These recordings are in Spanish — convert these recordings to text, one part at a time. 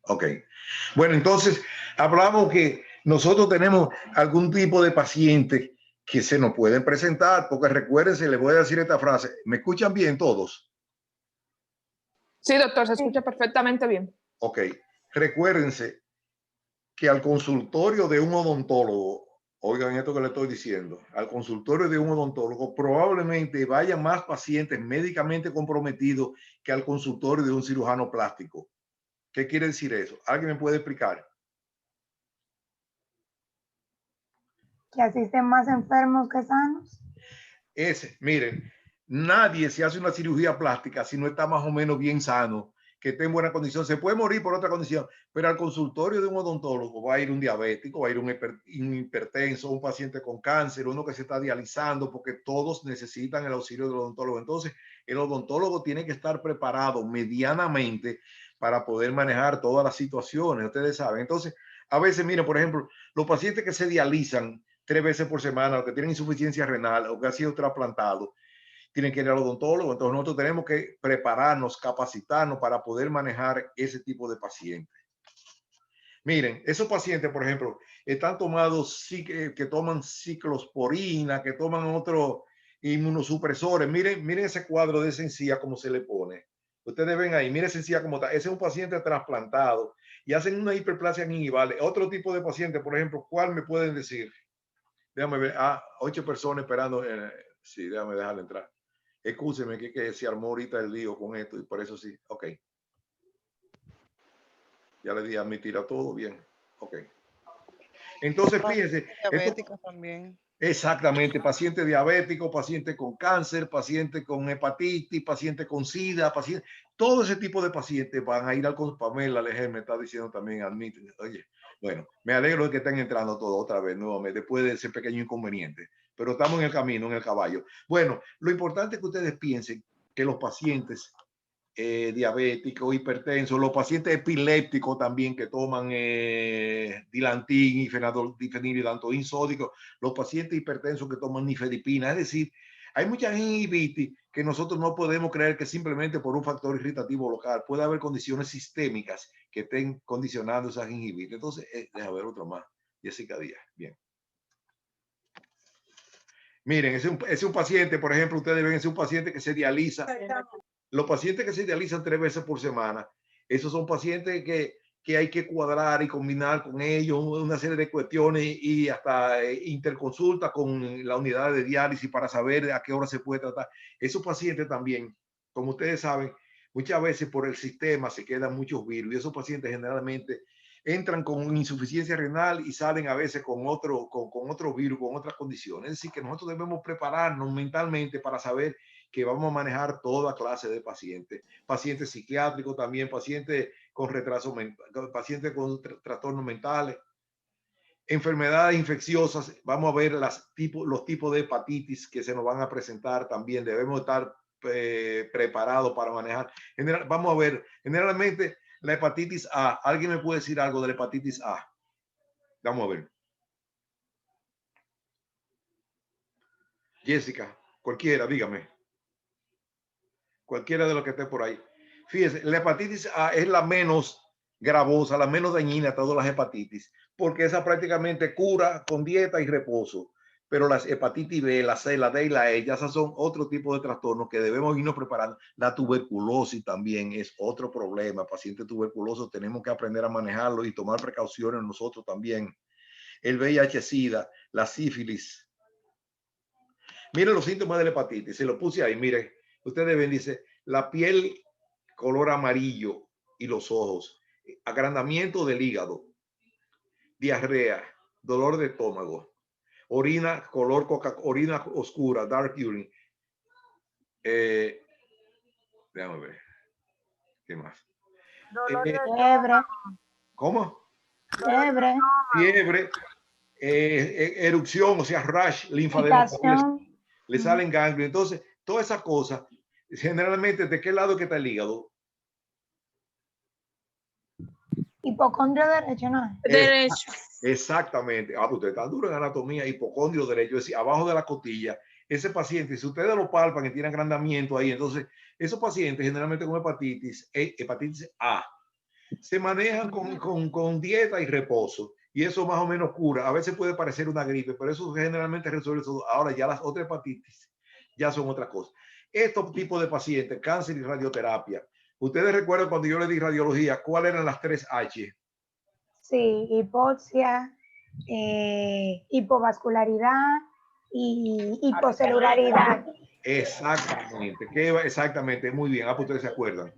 Ok. Bueno, entonces hablamos que nosotros tenemos algún tipo de paciente que se nos pueden presentar, porque recuérdense, les voy a decir esta frase. ¿Me escuchan bien todos? Sí, doctor, se escucha perfectamente bien. Ok. Recuérdense que al consultorio de un odontólogo, oigan esto que le estoy diciendo, al consultorio de un odontólogo probablemente vayan más pacientes médicamente comprometidos que al consultorio de un cirujano plástico. ¿Qué quiere decir eso? ¿Alguien me puede explicar? Que asisten más enfermos que sanos. Miren, nadie se hace una cirugía plástica si no está más o menos bien sano, que esté en buena condición. Se puede morir por otra condición, pero al consultorio de un odontólogo va a ir un diabético, va a ir un hipertenso, un paciente con cáncer, uno que se está dializando, porque todos necesitan el auxilio del odontólogo. Entonces, el odontólogo tiene que estar preparado medianamente para poder manejar todas las situaciones, ustedes saben. Entonces, a veces, miren, por ejemplo, los pacientes que se dializan 3 veces por semana, o que tienen insuficiencia renal, o que ha sido trasplantado, tienen que ir al odontólogo. Entonces nosotros tenemos que prepararnos, capacitarnos para poder manejar ese tipo de pacientes. Miren, esos pacientes, por ejemplo, están tomados, que toman ciclosporina, que toman otros inmunosupresores. Miren ese cuadro de esa encía, como se le pone. Ustedes ven ahí, miren esa encía como está. Ese es un paciente trasplantado y hacen una hiperplasia gingival. Otro tipo de paciente, por ejemplo, ¿cuál me pueden decir? Déjame ver. 8 personas esperando. Sí, déjame dejarle entrar. Excúseme que se armó ahorita el lío con esto y por eso sí. Ok. Ya le di a admitir a todo bien. Ok. Entonces, fíjense. Diabéticos también. Exactamente. Paciente diabético, paciente con cáncer, paciente con hepatitis, paciente con SIDA, paciente. Todo ese tipo de pacientes van a ir al Pamela Leger me está diciendo también, admiten. Oye, bueno, me alegro de que estén entrando todos otra vez nuevamente después de ese pequeño inconveniente, pero estamos en el camino, en el caballo. Bueno, lo importante es que ustedes piensen que los pacientes diabéticos, hipertensos, los pacientes epilépticos también que toman dilantín y fenililantoín sódico, los pacientes hipertensos que toman nifedipina. Es decir, hay mucha gingivitis que nosotros no podemos creer que simplemente por un factor irritativo local. Puede haber condiciones sistémicas que estén condicionando esa gingivitis. Entonces, déjame ver otro más. Jessica Díaz. Bien. Miren, ese es un paciente, por ejemplo, ustedes ven, es un paciente que se dializa. Los pacientes que se dializan 3 veces por semana, esos son pacientes que hay que cuadrar y combinar con ellos una serie de cuestiones y hasta interconsulta con la unidad de diálisis para saber a qué hora se puede tratar. Esos pacientes también, como ustedes saben, muchas veces por el sistema se quedan muchos virus y esos pacientes generalmente entran con insuficiencia renal y salen a veces con otro virus, con otras condiciones. Es decir, que nosotros debemos prepararnos mentalmente para saber que vamos a manejar toda clase de pacientes, pacientes psiquiátricos también, pacientes con retraso mental, pacientes con trastornos mentales, enfermedades infecciosas. Vamos a ver los tipos de hepatitis que se nos van a presentar también. Debemos estar preparados para manejar. Vamos a ver, generalmente la hepatitis A. ¿Alguien me puede decir algo de la hepatitis A? Vamos a ver. Jessica, cualquiera, dígame. Cualquiera de los que esté por ahí. Fíjese, la hepatitis A es la menos gravosa, la menos dañina de todas las hepatitis, porque esa prácticamente cura con dieta y reposo. Pero las hepatitis B, la C, la D y la E, ya esas son otro tipo de trastornos que debemos irnos preparando. La tuberculosis también es otro problema. Pacientes tuberculosos tenemos que aprender a manejarlo y tomar precauciones nosotros también. El VIH-Sida, la sífilis. Miren los síntomas de la hepatitis. Se lo puse ahí, miren. Ustedes ven, dice, la piel color amarillo y los ojos, agrandamiento del hígado, diarrea, dolor de estómago, orina color orina oscura, dark urine. Déjame ver. ¿Qué más? Dolor de fiebre. ¿Cómo? Fiebre. Fiebre, erupción, o sea, rash, linfadema. Le salen ganglios. Entonces, todas esas cosas, generalmente, ¿de qué lado que está el hígado? Hipocondrio derecho, ¿no? Derecho. Exactamente. Pues usted está duro en anatomía, hipocondrio derecho, es decir, abajo de la costilla. Ese paciente, si ustedes lo palpan y tienen agrandamiento ahí, entonces, esos pacientes generalmente con hepatitis A, se manejan con dieta y reposo. Y eso más o menos cura. A veces puede parecer una gripe, pero eso generalmente resuelve todo. Ahora ya las otras hepatitis ya son otra cosa. Estos tipos de pacientes, cáncer y radioterapia. Ustedes recuerdan cuando yo les di radiología, ¿cuáles eran las 3H? Sí, hipoxia, hipovascularidad y hipocelularidad. Exactamente, exactamente, muy bien. Ah, pues ustedes se acuerdan.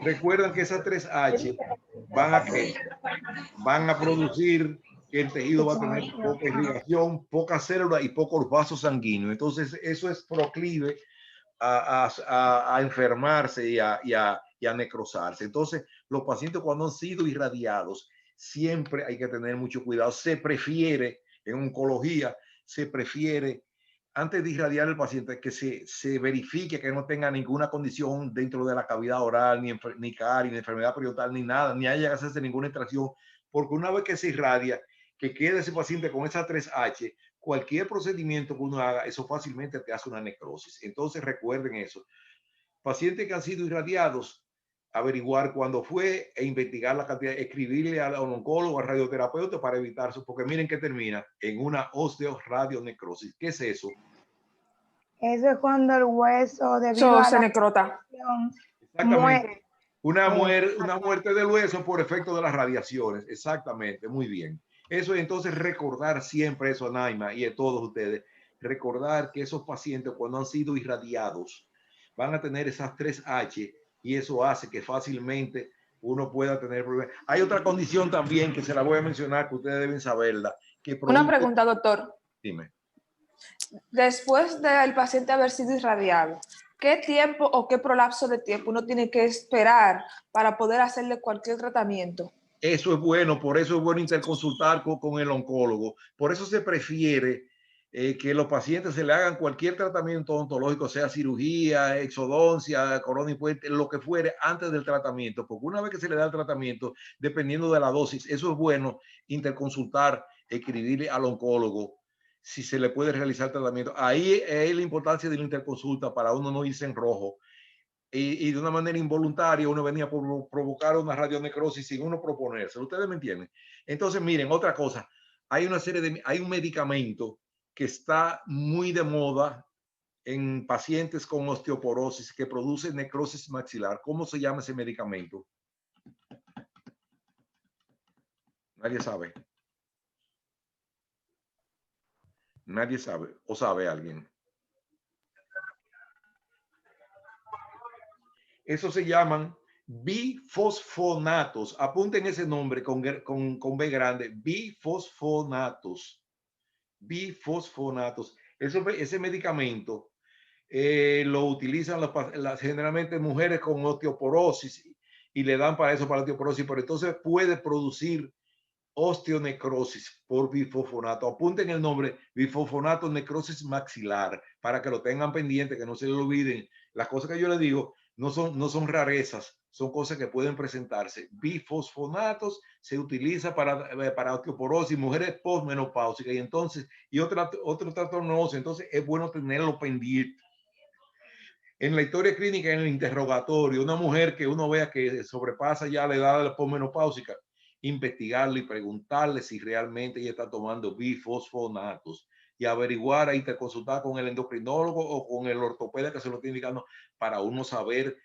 Recuerdan que esas 3H van a ¿qué? Van a producir que el tejido va a tener poca irrigación, poca célula y pocos vasos sanguíneos. Entonces, eso es proclive a enfermarse y a necrosarse. Entonces, los pacientes cuando han sido irradiados, siempre hay que tener mucho cuidado. Se prefiere, en oncología, se prefiere, antes de irradiar al paciente, que se verifique que no tenga ninguna condición dentro de la cavidad oral, ni cáries, ni enfermedad periodontal, ni nada, ni haya que hacerse ninguna extracción, porque una vez que se irradia, que quede ese paciente con esas 3H, cualquier procedimiento que uno haga, eso fácilmente te hace una necrosis. Entonces recuerden eso. Pacientes que han sido irradiados, averiguar cuándo fue e investigar la cantidad, escribirle al oncólogo, al radioterapeuta para evitar eso, porque miren que termina en una osteoradionecrosis. ¿Qué es eso? Eso es cuando el hueso, debido a Se la necrota. muere. Una muerte del hueso por efecto de las radiaciones. Exactamente, muy bien. Eso entonces recordar siempre eso, Naima, y a todos ustedes, recordar que esos pacientes cuando han sido irradiados van a tener esas 3H y eso hace que fácilmente uno pueda tener problemas. Hay otra condición también que se la voy a mencionar que ustedes deben saberla. Una pregunta, doctor. Dime. Después del paciente haber sido irradiado, ¿qué tiempo o qué prolapso de tiempo uno tiene que esperar para poder hacerle cualquier tratamiento? Eso es bueno, por eso es bueno interconsultar con el oncólogo. Por eso se prefiere que los pacientes se le hagan cualquier tratamiento odontológico, sea cirugía, exodoncia, corona y puente, lo que fuere, antes del tratamiento. Porque una vez que se le da el tratamiento, dependiendo de la dosis, eso es bueno interconsultar, escribirle al oncólogo si se le puede realizar tratamiento. Ahí es la importancia de la interconsulta para uno no irse en rojo. Y de una manera involuntaria uno venía por provocar una radionecrosis sin uno proponérselo. ¿Ustedes me entienden? Entonces, miren, otra cosa. Hay un medicamento que está muy de moda en pacientes con osteoporosis que produce necrosis maxilar. ¿Cómo se llama ese medicamento? Nadie sabe. Nadie sabe. ¿O sabe alguien? Eso se llaman bifosfonatos. Apunten ese nombre con B grande. Bifosfonatos. Bifosfonatos. Ese medicamento lo utilizan generalmente mujeres con osteoporosis y le dan para eso, para la osteoporosis, pero entonces puede producir osteonecrosis por bifosfonato. Apunten el nombre, bifosfonato necrosis maxilar, para que lo tengan pendiente, que no se le olviden. Las cosas que yo les digo no son rarezas, son cosas que pueden presentarse. Bifosfonatos se utiliza para osteoporosis, mujeres postmenopáusicas y entonces, y otro trastorno. Entonces es bueno tenerlo pendiente. En la historia clínica, en el interrogatorio, una mujer que uno vea que sobrepasa ya la edad de la posmenopáusica, investigarle y preguntarle si realmente ella está tomando bifosfonatos y averiguar, interconsultar con el endocrinólogo o con el ortopeda que se lo está indicando para uno saber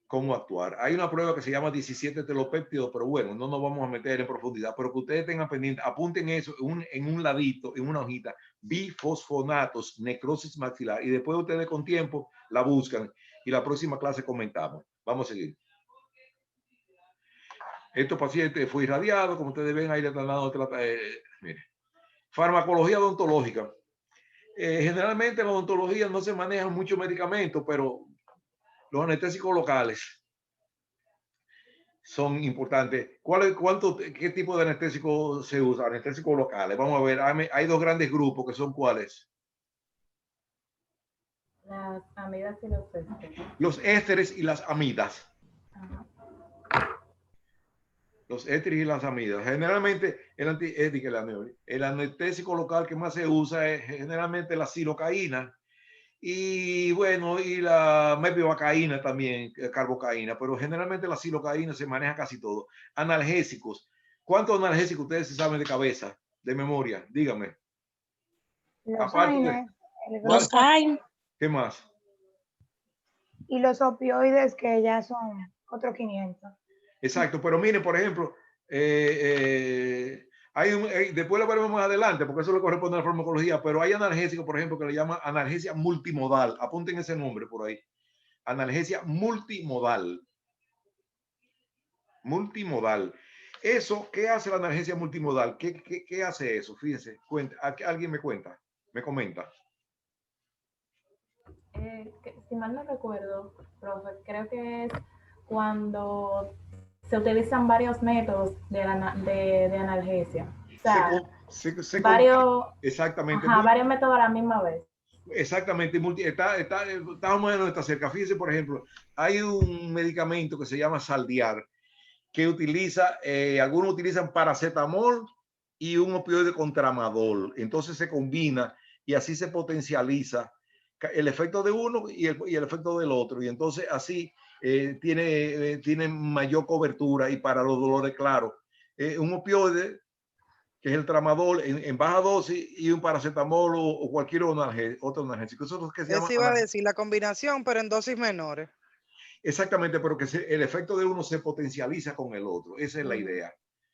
cómo actuar. Hay una prueba que se llama 17 telopéptidos, pero bueno, no nos vamos a meter en profundidad, pero que ustedes tengan pendiente, apunten eso en un ladito, en una hojita, bifosfonatos, necrosis maxilar, y después ustedes con tiempo la buscan y la próxima clase comentamos. Vamos a seguir. Estos pacientes fue irradiado, como ustedes ven ahí le están dando mire. Farmacología odontológica. Generalmente en la odontología no se manejan muchos medicamentos, pero los anestésicos locales son importantes. ¿Qué tipo de anestésico se usa? Anestésicos locales. Vamos a ver, hay dos grandes grupos que son ¿cuáles? Las amidas y los ésteres. Los ésteres y las amidas. Ajá. Los ésteres y las amidas. Generalmente el anestésico local que más se usa es generalmente la silocaína Y bueno, y la mepivacaína también, carbocaína, pero generalmente la silocaína se maneja casi todo. Analgésicos. ¿Cuántos analgésicos ustedes se saben de cabeza, de memoria? Díganme. Los Aparte de, AINES, el ¿cuál? grupo, ¿Qué más? y los opioides que ya son otros 500. Exacto, pero miren, por ejemplo, después lo veremos más adelante, porque eso le corresponde a la farmacología, pero hay analgésicos, por ejemplo, que le llaman analgesia multimodal. Apunten ese nombre por ahí. Analgesia multimodal. Multimodal. Eso, ¿qué hace la analgesia multimodal? ¿Qué hace eso? Fíjense, alguien me cuenta, me comenta. Si mal no recuerdo, profe, creo que es cuando se utilizan varios métodos de analgesia. O sea, varios, exactamente. varios métodos a la misma vez. Exactamente, está más o menos está cerca. Fíjense, por ejemplo, hay un medicamento que se llama Saldiar, que utiliza, algunos utilizan paracetamol y un opioide con tramadol. Entonces se combina y así se potencializa el efecto de uno y el efecto del otro. Y entonces así tiene mayor cobertura y para los dolores, claro. Un opioide que es el tramadol en baja dosis y un paracetamol o cualquier otro analgésico. Eso es lo que se llama. Eso iba a decir la combinación, pero en dosis menores. Exactamente, pero que el efecto de uno se potencializa con el otro. Esa es la idea.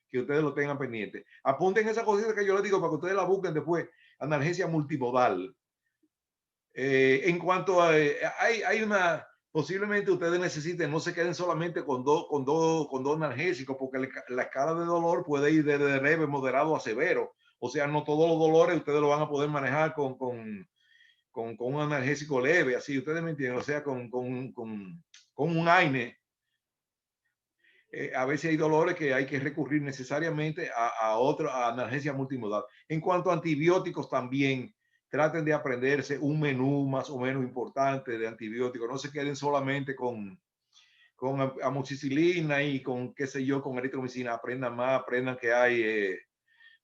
Que ustedes lo tengan pendiente. Apunten esa cosita que yo les digo para que ustedes la busquen después. Analgesia multimodal. En cuanto a, hay una, posiblemente ustedes necesiten, no se queden solamente con dos analgésicos, porque la escala de dolor puede ir desde leve, moderado a severo. O sea, no todos los dolores ustedes lo van a poder manejar con un analgésico leve, así, ustedes me entienden, o sea, con un AINE. A veces hay dolores que hay que recurrir necesariamente a analgesia multimodal. En cuanto a antibióticos también, traten de aprenderse un menú más o menos importante de antibióticos. No se queden solamente con amoxicilina y con, qué sé yo, con eritromicina. Aprendan más, aprendan que hay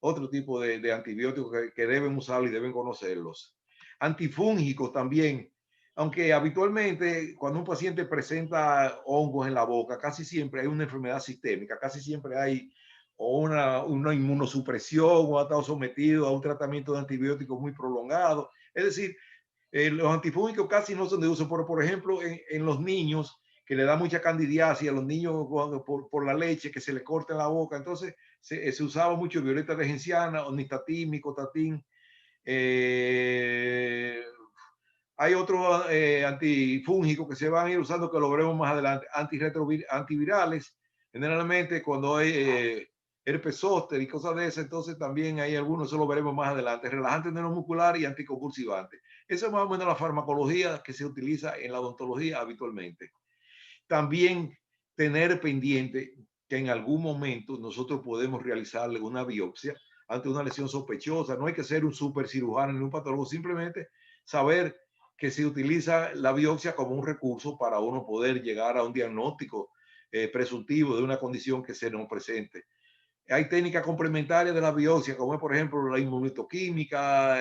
otro tipo de antibióticos que deben usar y deben conocerlos. Antifúngicos también. Aunque habitualmente cuando un paciente presenta hongos en la boca, casi siempre hay una enfermedad sistémica, casi siempre hay una inmunosupresión o ha estado sometido a un tratamiento de antibióticos muy prolongado. Es decir, los antifúngicos casi no son de uso, pero por ejemplo en los niños que le da mucha candidiasis a los niños por la leche, que se les corta en la boca, entonces se usaba mucho violeta regenciana, onistatin, micotatin. Hay otros antifúngicos que se van a ir usando que lo veremos más adelante, antivirales, generalmente cuando hay herpes zóster y cosas de esas, entonces también hay algunos, eso lo veremos más adelante, relajantes neuromusculares y anticonvulsivantes. Esa es más o menos la farmacología que se utiliza en la odontología habitualmente. También tener pendiente que en algún momento nosotros podemos realizarle una biopsia ante una lesión sospechosa. No hay que ser un super cirujano ni un patólogo, simplemente saber que se utiliza la biopsia como un recurso para uno poder llegar a un diagnóstico presuntivo de una condición que se nos presente. Hay técnicas complementarias de la biopsia, como es, por ejemplo, la inmunohistoquímica,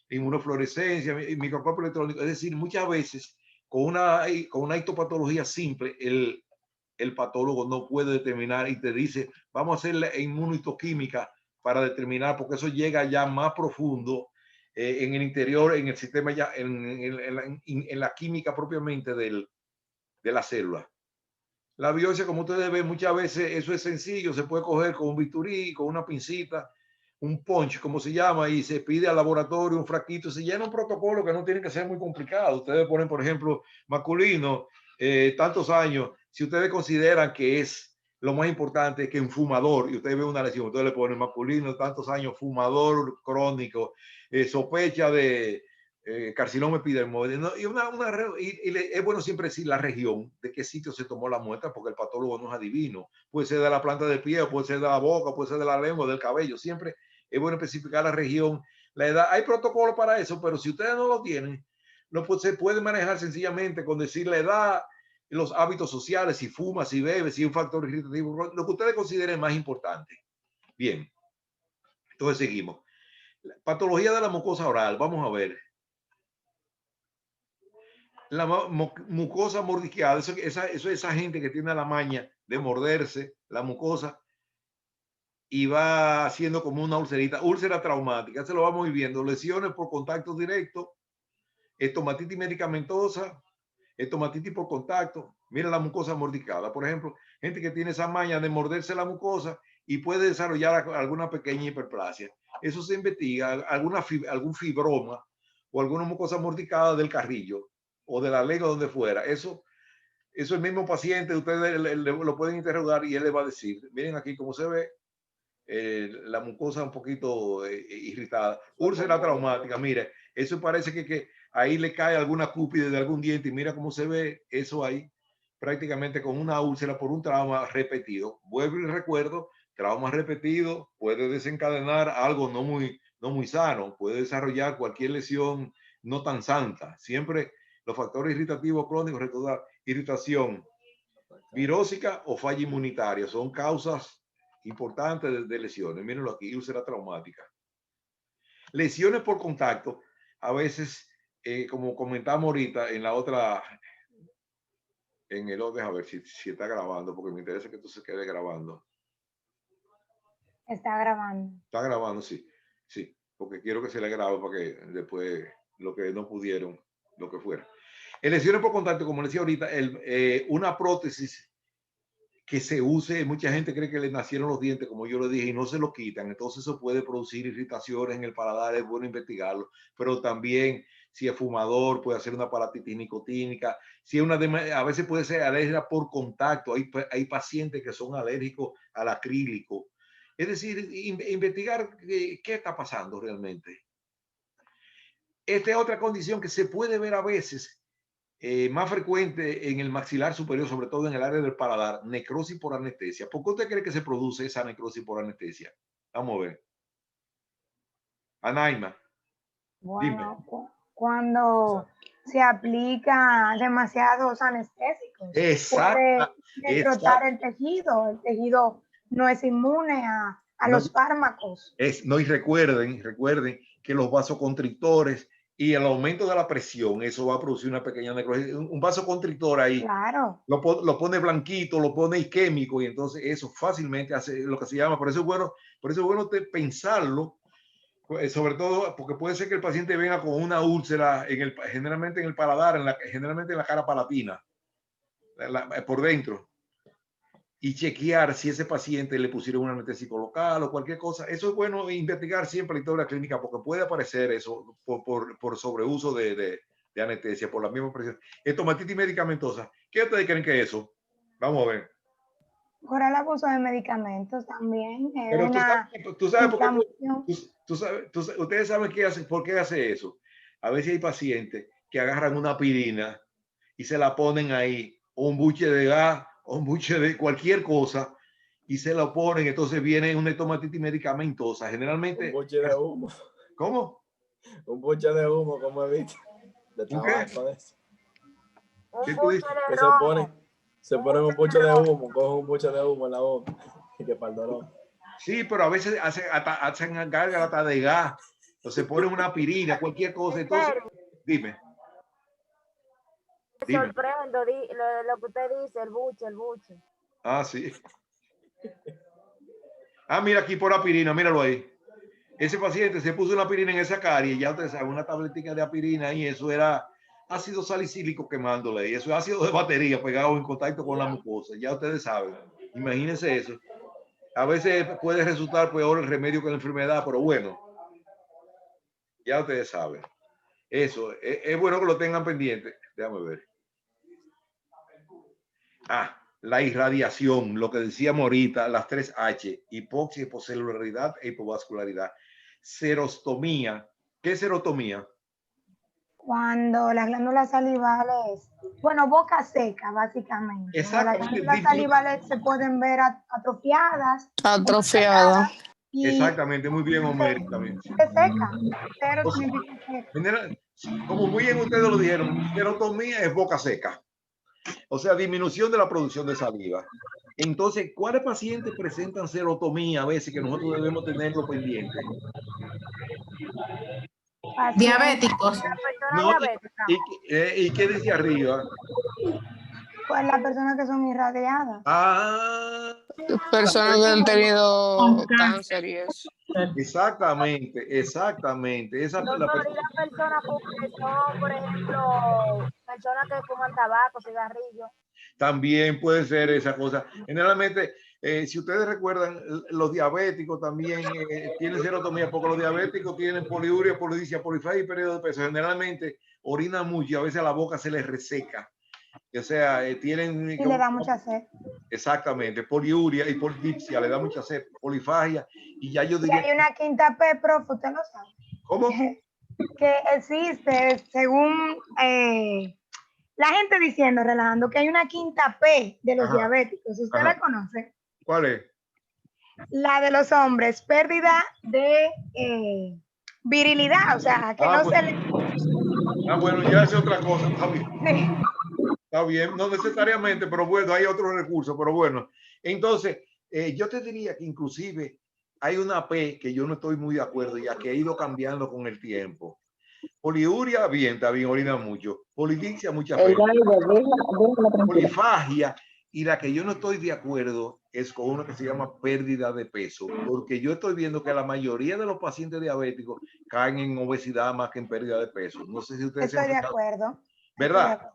inmunofluorescencia, microscopio electrónico. Es decir, muchas veces con una histopatología simple, el patólogo no puede determinar y te dice, vamos a hacer la inmunohistoquímica para determinar, porque eso llega ya más profundo en el interior, en el sistema, ya en la química propiamente de la célula. La biopsia, como ustedes ven, muchas veces eso es sencillo, se puede coger con un bisturí, con una pincita, un punch, como se llama, y se pide al laboratorio un frasquito, se llena un protocolo que no tiene que ser muy complicado. Ustedes ponen, por ejemplo, masculino, tantos años, si ustedes consideran que es lo más importante que un fumador, y ustedes ven una lesión, ustedes le ponen masculino, tantos años, fumador crónico, sospecha de carcinoma epidermoide, ¿no? Y es bueno siempre decir la región de qué sitio se tomó la muestra, porque el patólogo no es adivino. Puede ser de la planta del pie, puede ser de la boca, puede ser de la lengua, del cabello. Siempre es bueno especificar la región, la edad. Hay protocolo para eso, pero si ustedes no lo tienen, no se puede manejar sencillamente con decir la edad, los hábitos sociales, si fuma, si bebe, si es un factor irritativo, lo que ustedes consideren más importante. Bien, entonces seguimos. La patología de la mucosa oral, vamos a ver. La mucosa mordisqueada, eso es esa gente que tiene la maña de morderse la mucosa y va haciendo como una ulcerita, úlcera traumática, se lo vamos viviendo, lesiones por contacto directo, estomatitis medicamentosa, estomatitis por contacto. Mira la mucosa mordiscada, por ejemplo, gente que tiene esa maña de morderse la mucosa y puede desarrollar alguna pequeña hiperplasia. Eso se investiga, algún fibroma o alguna mucosa mordiscada del carrillo o de la lengua, donde fuera. Eso el mismo paciente, ustedes lo pueden interrogar y él le va a decir, miren aquí cómo se ve, la mucosa un poquito irritada, úlcera traumática, mire, eso parece que ahí le cae alguna cúpide de algún diente y mira cómo se ve eso ahí, prácticamente con una úlcera por un trauma repetido. Vuelvo y recuerdo, trauma repetido puede desencadenar algo no muy sano, puede desarrollar cualquier lesión no tan santa. Siempre los factores irritativos crónicos, recordar, irritación virósica o falla inmunitaria, son causas importantes de lesiones. Mírenlo aquí, úlcera traumática. Lesiones por contacto, a veces, como comentamos ahorita en la otra, en el otro, a ver si está grabando, porque me interesa que esto se quede grabando. Está grabando. Está grabando, sí, porque quiero que se le grabe para que después lo que no pudieron, lo que fuera. En lesiones por contacto, como decía ahorita, una prótesis que se use, mucha gente cree que le nacieron los dientes, como yo le dije, y no se los quitan. Entonces eso puede producir irritaciones en el paladar, es bueno investigarlo. Pero también, si es fumador, puede hacer una paratitis nicotínica. Si es a veces puede ser alergia por contacto. Hay pacientes que son alérgicos al acrílico. Es decir, investigar qué está pasando realmente. Esta es otra condición que se puede ver a veces, más frecuente en el maxilar superior, sobre todo en el área del paladar, necrosis por anestesia. ¿Por qué usted cree que se produce esa necrosis por anestesia? Vamos a ver. Anaima. Bueno, cuando se aplica demasiados anestésicos, puede necrotar el tejido no es inmune a los fármacos. No, y recuerden que los vasoconstrictores y el aumento de la presión, eso va a producir una pequeña necrosis. Un vasoconstrictor ahí, claro, lo pone blanquito, lo pone isquémico, y entonces eso fácilmente hace lo que se llama, por eso es bueno pensarlo, sobre todo porque puede ser que el paciente venga con una úlcera generalmente en el paladar, generalmente en la cara palatina, por dentro, y chequear si ese paciente le pusieron un anestésico local o cualquier cosa. Eso es bueno investigar siempre la historia clínica, porque puede aparecer eso por sobreuso de anestesia, por la misma presión. Estomatitis medicamentosa, ¿qué ustedes creen que es eso? Vamos a ver. Por el abuso de medicamentos también. Pero tú sabes por qué, ustedes saben por qué hace eso. A veces hay pacientes que agarran una aspirina y se la ponen ahí, o un buche de gas, o un buche de cualquier cosa, y se lo ponen, entonces viene una estomatitis medicamentosa. Generalmente. Un buche de humo. ¿Cómo? Un buche de humo, como he visto. De tabaco, de eso. ¿Qué tú dices? Que se ponen un buche de humo, cogen un buche de humo en la boca y que para el dolor. Sí, pero a veces hacen gárgara de gas, o se ponen una aspirina, cualquier cosa. Entonces, dime. Me sorprendo lo que usted dice, el buche. Ah, sí. Ah, mira aquí por aspirina, míralo ahí. Ese paciente se puso una aspirina en esa carie, ya ustedes saben, una tabletica de aspirina, y eso era ácido salicílico quemándole, y eso es ácido de batería pegado en contacto con la mucosa, ya ustedes saben. Imagínense eso. A veces puede resultar peor el remedio que la enfermedad, pero bueno, ya ustedes saben. Eso, es bueno que lo tengan pendiente. Déjame ver. La irradiación, lo que decíamos ahorita, las 3H, hipoxia, hipocelularidad e hipovascularidad. Serostomía. ¿Qué es serotomía? Cuando las glándulas salivales, bueno, boca seca, básicamente. Exacto. Las glándulas salivales se pueden ver atrofiadas. Exactamente, muy bien, Homer. También. Se seca, pero significa que, como muy bien ustedes lo dijeron, serotomía es boca seca. O sea, disminución de la producción de saliva. Entonces, ¿cuáles pacientes presentan serotomía a veces que nosotros debemos tenerlo pendiente? Diabéticos. La persona No, diabética. ¿y qué dice arriba? Pues las personas que son irradiadas. Ah, Personas que han tenido cáncer y eso. exactamente, exactamente. Esa, No la solo y las personas que son, por ejemplo, personas que fuman tabaco, cigarrillos. también puede ser esa cosa. Generalmente, si ustedes recuerdan, los diabéticos también tienen serotonía, porque los diabéticos tienen poliuria, polidipsia, polifagia y periodo de peso. Generalmente orinan mucho y a veces la boca se les reseca. O sea, tienen... Y le da mucha sed. Exactamente, poliuria y polidipsia, le da mucha sed, polifagia, y ya yo Y diría... hay una quinta P, profe, usted lo sabe. ¿Cómo? Que existe, según la gente diciendo, relajando, que hay una quinta P de los Ajá. diabéticos. ¿Usted Ajá. la conoce? ¿Cuál es? La de los hombres, pérdida de virilidad, o sea, que no pues, se le... bueno, ya es otra cosa, está bien. Sí. Está bien, no necesariamente, pero bueno, hay otros recursos, pero bueno. Entonces, yo te diría que inclusive hay una P que yo no estoy muy de acuerdo, ya que ha ido cambiando con el tiempo. Poliuria, bien, está bien, orina mucho. Polidipsia, muchas veces. Polifagia, y la que yo no estoy de acuerdo es con una que se llama pérdida de peso, porque yo estoy viendo que la mayoría de los pacientes diabéticos caen en obesidad más que en pérdida de peso. No sé si ustedes Estoy de acuerdo. ¿verdad?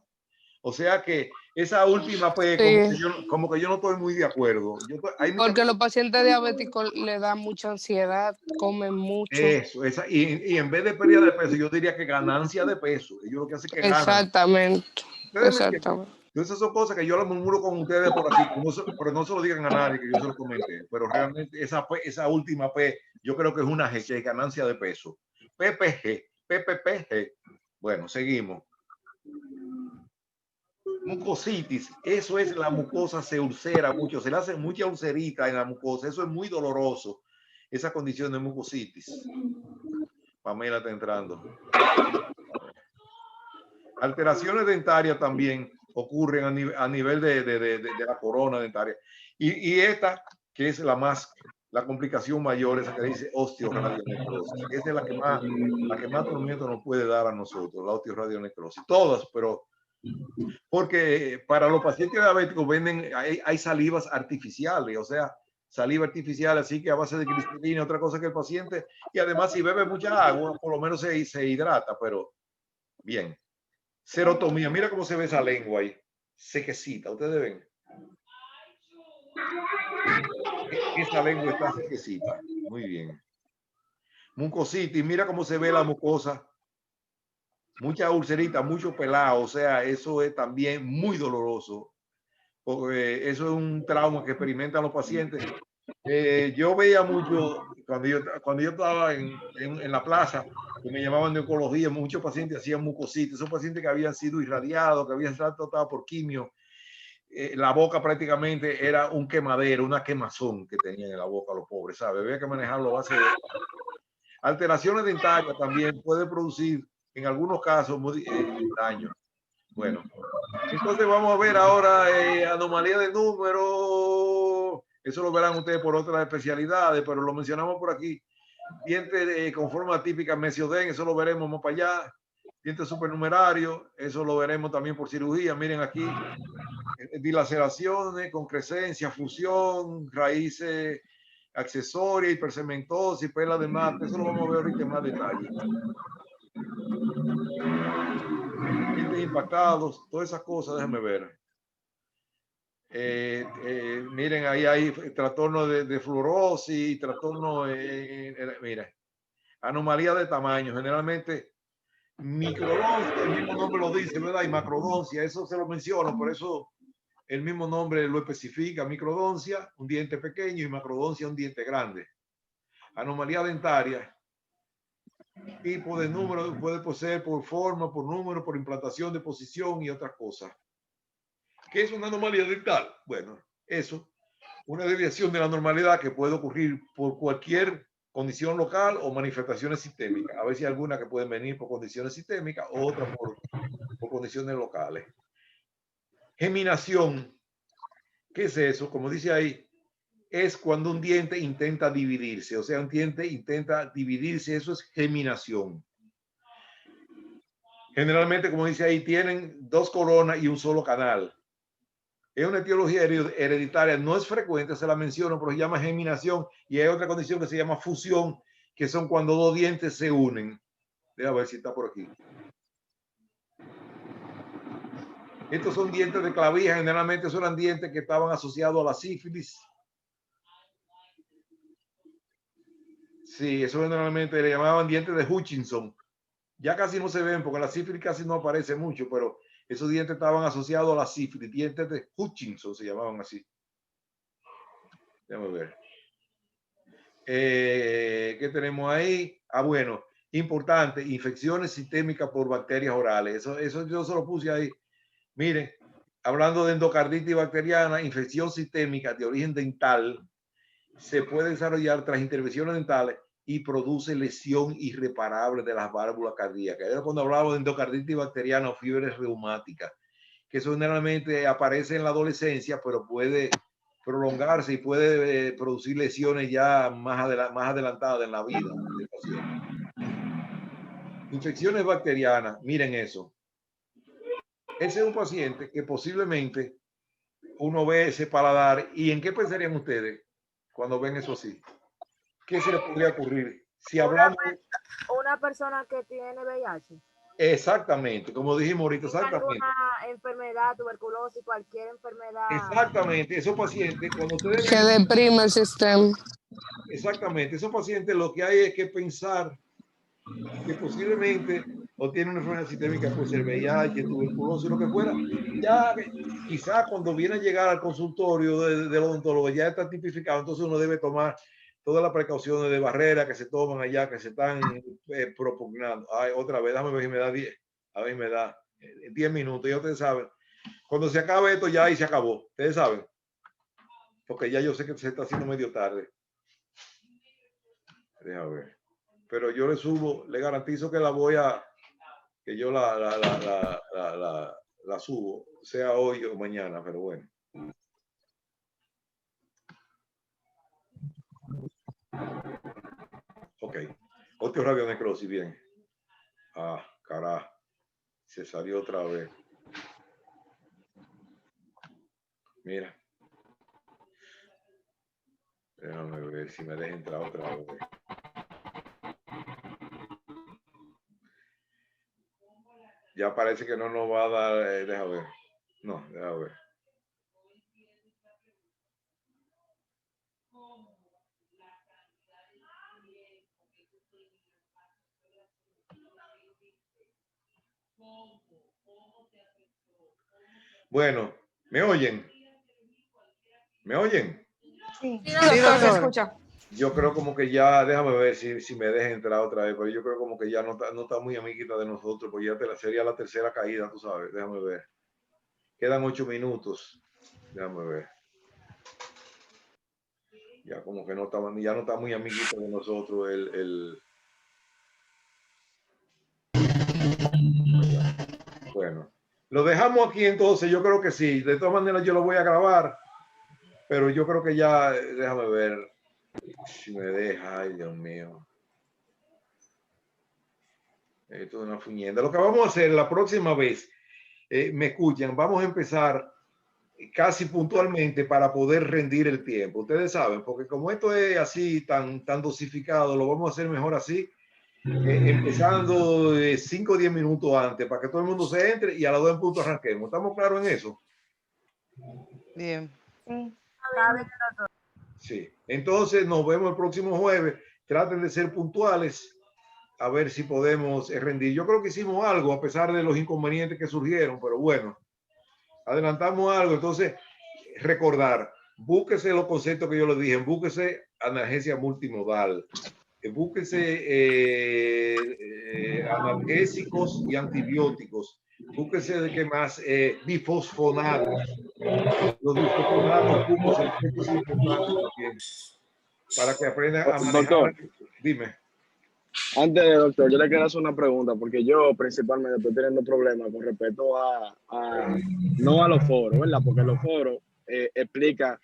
O sea que esa última P, Sí. como que yo no estoy muy de acuerdo. Porque los pacientes diabéticos le da mucha ansiedad, comen mucho. Eso, y en vez de pérdida de peso, yo diría que ganancia de peso. Ellos lo que hacen es que ganan. Exactamente. Exactamente. Entonces, esas son cosas que yo las murmuro con ustedes por aquí, pero no se lo digan a nadie, que yo se lo comenté. Pero realmente esa última P, yo creo que es una G, que es ganancia de peso. PPG, PPPG. Bueno, seguimos. Mucositis, eso es la mucosa se ulcera mucho, se le hace mucha ulcerita en la mucosa, eso es muy doloroso, esa condición de mucositis. Pamela está entrando. Alteraciones dentarias también ocurren a nivel de la corona dentaria. Y esta, que es la complicación mayor, esa que dice osteoradionecrosis. Esa es la que más tormento nos puede dar a nosotros, la osteoradionecrosis. Todas, pero porque para los pacientes diabéticos hay salivas artificiales, o sea, saliva artificial, así que a base de glicerina, otra cosa que el paciente, y además si bebe mucha agua, por lo menos se hidrata, pero bien. Serotomía, mira cómo se ve esa lengua ahí, sequecita, ustedes ven. Esa lengua está sequecita, muy bien. Mucositis, mira cómo se ve la mucosa. Mucha ulcerita, mucho pelado, o sea, eso es también muy doloroso, porque eso es un trauma que experimentan los pacientes. Yo veía mucho, cuando yo estaba en la plaza, que me llamaban de oncología, muchos pacientes hacían mucositis, esos pacientes que habían sido irradiados, que habían estado tratados por quimio, la boca prácticamente era un quemadero, una quemazón que tenían en la boca los pobres, ¿sabes? Había que manejarlo a base de... Alteraciones dentarias también puede producir en algunos casos daño. Bueno, entonces vamos a ver ahora anomalía de número. Eso lo verán ustedes por otras especialidades, pero lo mencionamos por aquí. Dientes con forma típica mesioden, eso lo veremos más para allá. Dientes supernumerarios, eso lo veremos también por cirugía. Miren aquí, dilaceraciones, concrescencia, fusión, raíces accesorias, hipercementosis, pela de mate. Eso lo vamos a ver ahorita en más detalle. Dientes impactados, todas esas cosas, déjenme ver. Miren, ahí hay trastorno de fluorosis, trastorno, mira, anomalía de tamaño, generalmente microdoncia, el mismo nombre lo dice, ¿verdad? Y macrodoncia, eso se lo menciono, por eso el mismo nombre lo especifica, microdoncia, un diente pequeño, y macrodoncia, un diente grande. Anomalía dentaria, tipo de número, puede ser por forma, por número, por implantación de posición y otras cosas. ¿Qué es una anomalía dental? Bueno, eso, una desviación de la normalidad que puede ocurrir por cualquier condición local o manifestaciones sistémicas. A veces hay algunas que pueden venir por condiciones sistémicas, otras por condiciones locales. Geminación, ¿qué es eso? Como dice ahí, es cuando un diente intenta dividirse, o sea, un diente intenta dividirse, eso es geminación. Generalmente, como dice ahí, tienen 2 coronas y un solo canal. Es una etiología hereditaria, no es frecuente, se la menciono, pero se llama geminación, y hay otra condición que se llama fusión, que son cuando 2 dientes se unen. Déjame ver si está por aquí. Estos son dientes de clavija, generalmente son eran dientes que estaban asociados a la sífilis. Sí, eso generalmente le llamaban dientes de Hutchinson. Ya casi no se ven porque la sífilis casi no aparece mucho, pero esos dientes estaban asociados a la sífilis, dientes de Hutchinson se llamaban así. Déjame ver. ¿Qué tenemos ahí? Ah, bueno, importante, infecciones sistémicas por bacterias orales. Eso yo se lo puse ahí. Miren, hablando de endocarditis bacteriana, infección sistémica de origen dental se puede desarrollar tras intervenciones dentales y produce lesión irreparable de las válvulas cardíacas. Era cuando hablaba de endocarditis bacteriana o fiebre reumática, que eso generalmente aparece en la adolescencia, pero puede prolongarse y puede producir lesiones ya más adelantadas en la vida del paciente. Infecciones bacterianas, miren eso. Ese es un paciente que posiblemente uno ve ese paladar. ¿Y en qué pensarían ustedes cuando ven eso así? ¿Qué se le podría ocurrir? Si hablamos... Una persona que tiene VIH. Exactamente, como dijimos ahorita, exactamente. Alguna enfermedad, tuberculosis, cualquier enfermedad. Exactamente, esos pacientes, cuando ustedes... Que deprime el sistema. Exactamente, esos pacientes lo que hay es que pensar que posiblemente o tiene una enfermedad sistémica, puede ser VIH, tuberculosis, lo que fuera. Ya quizás cuando viene a llegar al consultorio del odontólogo ya está tipificado, entonces uno debe tomar todas las precauciones de barrera que se toman allá, que se están propugnando. Ay, otra vez, déjame ver si me da 10. A ver, me da 10 minutos. Ya ustedes saben, cuando se acabe esto ya ahí se acabó. Ustedes saben, porque ya yo sé que se está haciendo medio tarde. Déjame ver. Pero yo le subo, le garantizo que la voy a, que yo la subo, sea hoy o mañana, pero bueno. Ok. Osteoradionecrosis, bien. Ah, carajo. Se salió otra vez. Mira. Déjame ver si me deja entrar otra vez. Ya parece que no nos va a dar. Déjame ver. No, déjame ver. Bueno, ¿me oyen? ¿Me oyen? Sí. Sí, doctor, se escucha. Yo creo como que ya, déjame ver si me deja entrar otra vez, pero yo creo como que ya no está muy amiguita de nosotros, porque ya sería la tercera caída, tú sabes, déjame ver. Quedan 8 minutos, déjame ver. Ya como que ya no está muy amiguita de nosotros Bueno, lo dejamos aquí entonces, yo creo que sí, de todas maneras yo lo voy a grabar, pero yo creo que ya, déjame ver si me deja, ay Dios mío. Esto es una fuñenda. Lo que vamos a hacer la próxima vez, me escuchan, vamos a empezar casi puntualmente para poder rendir el tiempo. Ustedes saben, porque como esto es así tan dosificado, lo vamos a hacer mejor así, empezando 5 o 10 minutos antes para que todo el mundo se entre y a las 2 en punto arranquemos. ¿Estamos claros en eso? Bien. Sí. Sí. Entonces nos vemos el próximo jueves. Traten de ser puntuales a ver si podemos rendir. Yo creo que hicimos algo a pesar de los inconvenientes que surgieron, pero bueno, adelantamos algo. Entonces, recordar, búsquese los conceptos que yo les dije, búsquese analgesia multimodal, búsquese analgésicos y antibióticos, búsquese de qué más, bifosfonados. Los bifosfonados, para que aprendan a manejar. Doctor, dime. Antes, doctor, yo le quiero hacer una pregunta, porque yo principalmente estoy teniendo problemas con respecto no a los foros, ¿verdad? Porque los foros explica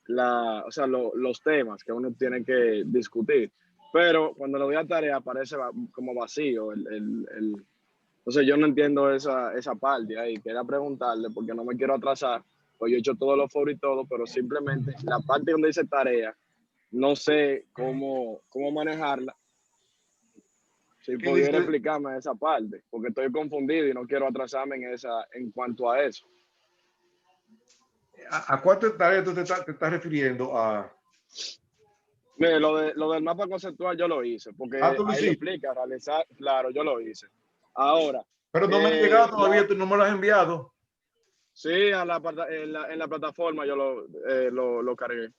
los temas que uno tiene que discutir. Pero cuando le doy a tarea aparece como vacío Entonces yo no entiendo esa parte ahí. Quería preguntarle, porque no me quiero atrasar, pues yo he hecho todos los foros y todo, pero simplemente la parte donde dice tarea, no sé cómo manejarla. Si pudiera explicarme esa parte, porque estoy confundido y no quiero atrasarme en cuanto a eso. ¿A cuántas tareas tú te estás refiriendo? Mire, lo del mapa conceptual yo lo hice, porque ahí lo explica, realizar, claro, yo lo hice. Ahora. Pero no me ha llegado todavía, tú no me lo has enviado. Sí, en la plataforma yo lo cargué.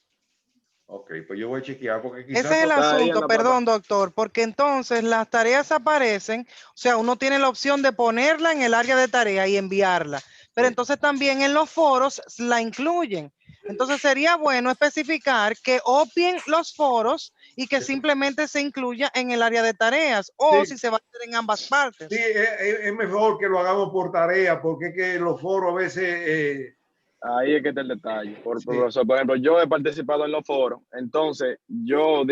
Ok, pues yo voy a chequear porque quizás... Ese es el asunto, perdón, doctor, porque entonces las tareas aparecen, o sea, uno tiene la opción de ponerla en el área de tarea y enviarla, pero entonces también en los foros la incluyen. Entonces sería bueno especificar que obvien los foros y que simplemente se incluya en el área de tareas, o si se va a hacer en ambas partes. Sí, es mejor que lo hagamos por tarea, porque es que los foros a veces... Ahí es que está el detalle. Por ejemplo, yo he participado en los foros, entonces yo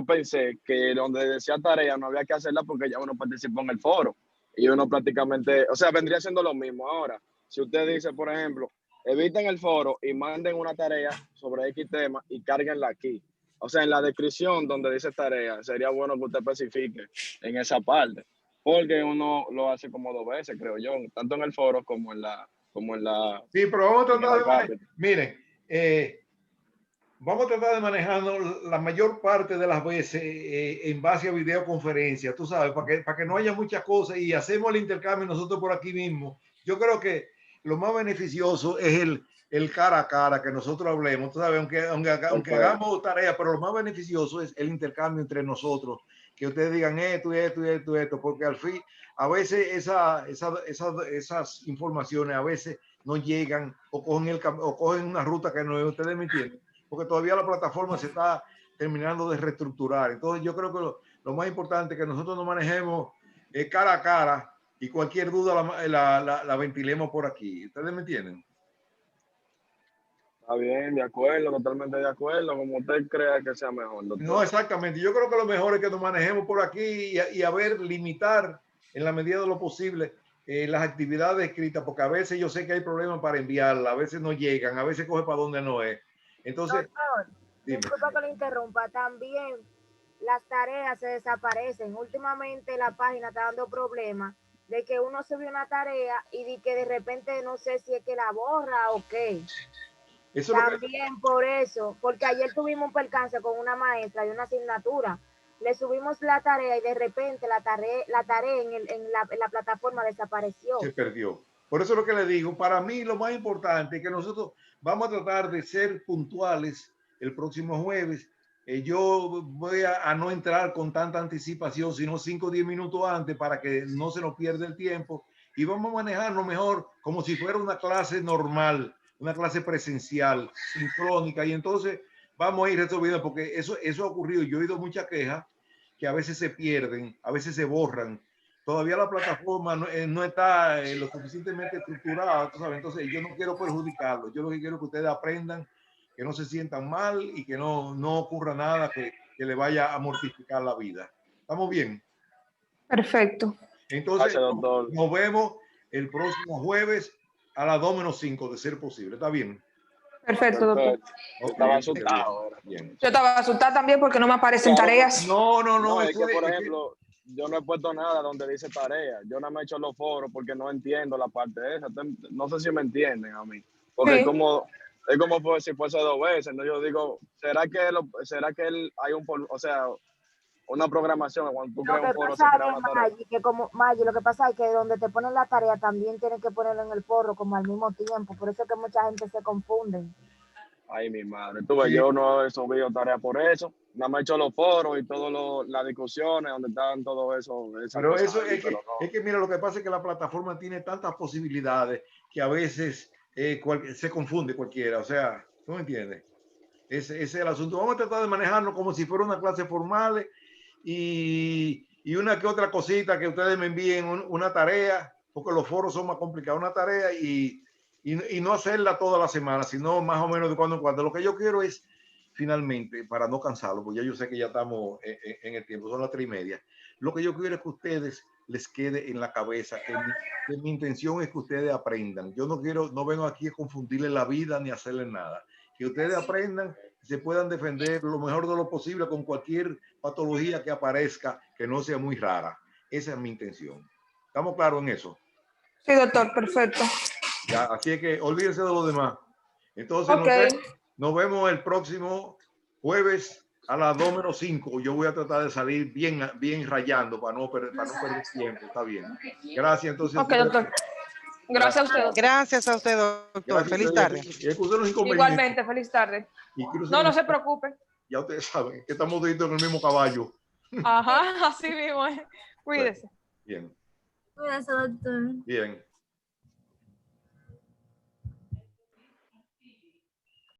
pensé que donde decía tarea no había que hacerla porque ya uno participó en el foro y uno prácticamente, o sea, vendría siendo lo mismo. Ahora, si usted dice, por ejemplo, eviten el foro y manden una tarea sobre X tema y cárguenla aquí. O sea, en la descripción donde dice tarea, sería bueno que usted especifique en esa parte, porque uno lo hace como 2 veces, creo yo, tanto en el foro como en la... Sí, pero vamos a tratar de... Miren, vamos a tratar de manejarlo la mayor parte de las veces en base a videoconferencia, tú sabes, para que no haya muchas cosas y hacemos el intercambio nosotros por aquí mismo. Yo creo que lo más beneficioso es el cara a cara, que nosotros hablemos, tú sabes, aunque hagamos tareas, pero lo más beneficioso es el intercambio entre nosotros, que ustedes digan esto y esto y esto y esto, porque al fin, a veces esas informaciones a veces no llegan o cogen una ruta que no es, ustedes me entienden, porque todavía la plataforma se está terminando de reestructurar. Entonces yo creo que lo más importante es que nosotros nos manejemos cara a cara y cualquier duda la ventilemos por aquí. ¿Ustedes me entienden? Está bien, de acuerdo, totalmente de acuerdo, como usted crea que sea mejor, doctor. No, exactamente. Yo creo que lo mejor es que nos manejemos por aquí y a ver, limitar en la medida de lo posible las actividades escritas, porque a veces yo sé que hay problemas para enviarla, a veces no llegan, a veces coge para donde no es. Entonces, doctor, disculpa que lo interrumpa, también las tareas se desaparecen. Últimamente la página está dando problemas de que uno subió una tarea y de que de repente no sé si es que la borra o qué. Eso también por eso, porque ayer tuvimos un percance con una maestra de una asignatura. Le subimos la tarea y de repente la tarea en la plataforma desapareció. Se perdió. Por eso es lo que le digo. Para mí lo más importante es que nosotros vamos a tratar de ser puntuales el próximo jueves. Yo voy a no entrar con tanta anticipación, sino 5 o 10 minutos antes para que no se nos pierda el tiempo. Y vamos a manejarlo mejor como si fuera una clase normal, una clase presencial, sincrónica. Y entonces vamos a ir resolviendo, porque eso ha ocurrido. Yo he oído muchas quejas que a veces se pierden, a veces se borran. Todavía la plataforma no está lo suficientemente estructurada, ¿tú sabes? Entonces yo no quiero perjudicarlo. Yo lo que quiero es que ustedes aprendan, que no se sientan mal y que no ocurra nada que le vaya a mortificar la vida. ¿Estamos bien? Perfecto. Entonces nos vemos el próximo jueves a las 2:05 de ser posible. ¿Está bien? Perfecto, doctor. Okay, estaba asustado. Bien. Yo estaba asustada también porque no me aparecen tareas. No. Es que, por ejemplo, yo no he puesto nada donde dice tarea. Yo no me he hecho los foros porque no entiendo la parte de esa. No sé si me entienden a mí. Porque sí. es como si fuese 2 veces. ¿No? Yo digo, ¿será que hay o sea, una programación cuando tú creas un foro? Maggie, lo que pasa es que donde te ponen la tarea también tienes que ponerlo en el foro como al mismo tiempo. Por eso es que mucha gente se confunde. Ay, mi madre. Tú ves, yo no he subido tarea por eso. Nada más he hecho los foros y todas las discusiones donde están todo eso. Pero eso ahí, es que mira, lo que pasa es que la plataforma tiene tantas posibilidades que a veces se confunde cualquiera. O sea, ¿tú me entiendes? Ese es el asunto. Vamos a tratar de manejarlo como si fuera una clase formal y una que otra cosita que ustedes me envíen una tarea, porque los foros son más complicados, una tarea y no hacerla toda la semana, sino más o menos de cuando en cuando. Lo que yo quiero es, finalmente, para no cansarlo, porque ya yo sé que ya estamos en el tiempo, son las 3:30. Lo que yo quiero es que ustedes les quede en la cabeza que mi intención es que ustedes aprendan. Yo no vengo aquí a confundirles la vida ni a hacerles nada. Que ustedes aprendan, se puedan defender lo mejor de lo posible con cualquier patología que aparezca, que no sea muy rara. Esa es mi intención. ¿Estamos claros en eso? Sí, doctor, perfecto. Ya, así es que olvídense de lo demás. Entonces nos vemos el próximo jueves a las 2:05. Yo voy a tratar de salir bien rayando para no perder tiempo. Está bien. Gracias. Entonces. Ok, doctor. Gracias a usted, doctor. Gracias a usted, doctor. Gracias, feliz tarde. Igualmente, feliz tarde. No se preocupe. Ya ustedes saben que estamos todos en el mismo caballo. Ajá, así mismo. Cuídese. Bien. Cuídese, doctor. Bien.